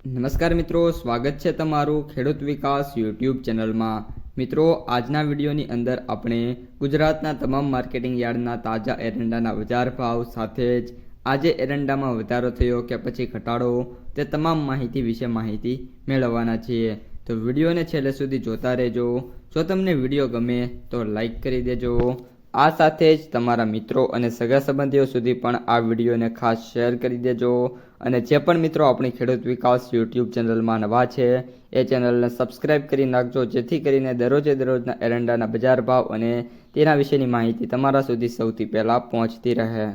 નમસ્કાર મિત્રો, સ્વાગત છે તમારું ખેડૂત વિકાસ યુટ્યુબ ચેનલમાં। મિત્રો, આજના વિડીયોની અંદર આપણે ગુજરાતના તમામ માર્કેટિંગ યાર્ડના તાજા એરંડાના બજાર ભાવ સાથે જ આજે એરંડામાં વધારો થયો કે પછી ઘટાડો તે તમામ માહિતી વિશે માહિતી મેળવવાના છીએ। તો વિડીયોને છેલ્લે સુધી જોતા રહેજો। જો તમને વિડીયો ગમે તો લાઈક કરી દેજો। આ સાથે જ તમારા મિત્રો અને સગા સંબંધીઓ સુધી પણ આ વિડીયોને ખાસ શેર કરી દેજો। અને જે પણ મિત્રો આપણી ખેડૂત વિકાસ યુટ્યુબ ચેનલમાં નવા છે એ ચેનલને સબસ્ક્રાઈબ કરી નાખજો, જેથી કરીને દરરોજના એરંડાના બજાર ભાવ અને તેના વિશેની માહિતી તમારા સુધી સૌથી પહેલાં પહોંચતી રહે।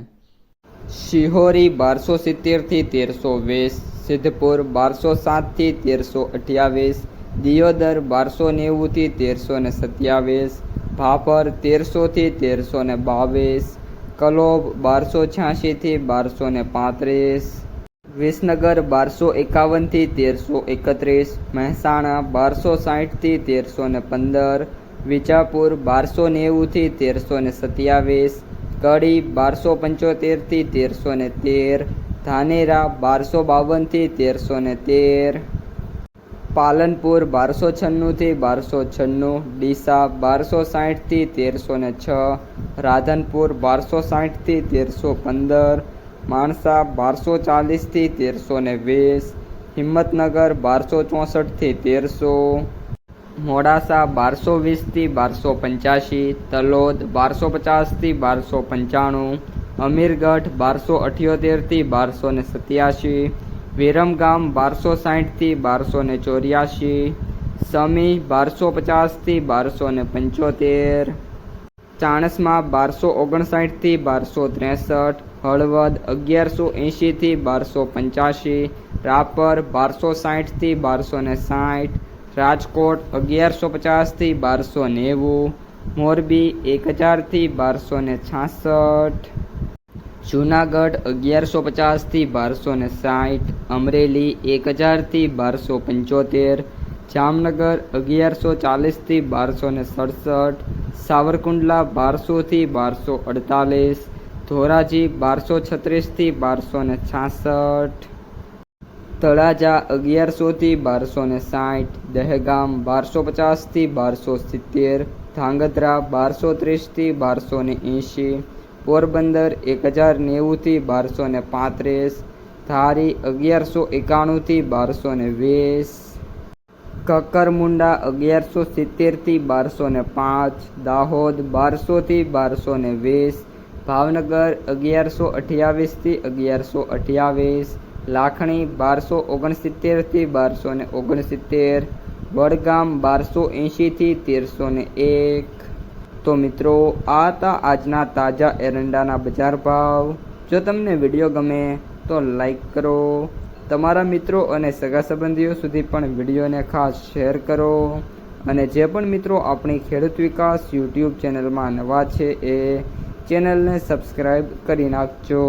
શિહોરી 1270 થી 1320, સિદ્ધપુર 1207 થી 1328, દિયોદર 1290 થી 1327, ભાભર 1300 થી 1322, કલોબ 1286 થી 1235, વિસનગર 1251 થી 1331, મહેસાણા 1260 થી 1315, વિજાપુર 1290 થી 1327, કડી 1275 થી 1313, ધાનેરા 1252 થી 1313, પાલનપુર 1296 થી 1296, ડીસા 1260 થી 1306, રાધનપુર 1260 થી 1315, માણસા 1240 થી 1320, હિંમતનગર 1264 થી 1300, મોડાસા 1220 થી 1285, તલોદ 1250 થી 1295, અમીરગઢ 1278 થી 1287, વિરમગામ 1260 થી 1284, સમી 1250 થી 1275, ચાણસ્મા 1259 થી 1263, હળવદ 1180 થી 1285, રાપર 1260 થી 1260, રાજકોટ 1150 થી 1290, મોરબી 1000 થી 1266, જૂનાગઢ 1150 થી 1260, અમરેલી 1000 થી 1275, જામનગર 1140 થી 1267, સાવરકુંડલા 1200 થી 1248, ધોરાજી 1236 થી 1266, તળાજા 1100 થી 1260, દહેગામ 1250 થી 1270, ધાંગધ્રા 1230 થી 1280, પોરબંદર 1090 થી 1235, ધારી 1191 થી 1220, કકરમુંડા 1170 થી 1205, દાહોદ 1200 થી 1220, ભાવનગર 1128 થી 1128, લાખણી 1269 થી 1269, વડગામ 1280 થી 1301। તો મિત્રો, આ હતા આજના તાજા એરંડાના બજાર ભાવ। જો તમને વિડીયો ગમે તો લાઈક કરો, તમારા મિત્રો અને સગા સંબંધીઓ સુધી પણ વિડીયોને ખાસ શેર કરો। અને જે પણ મિત્રો આપણી ખેડૂત વિકાસ યુટ્યુબ ચેનલમાં નવા છે એ ચેનલને સબસ્ક્રાઈબ કરી નાખજો।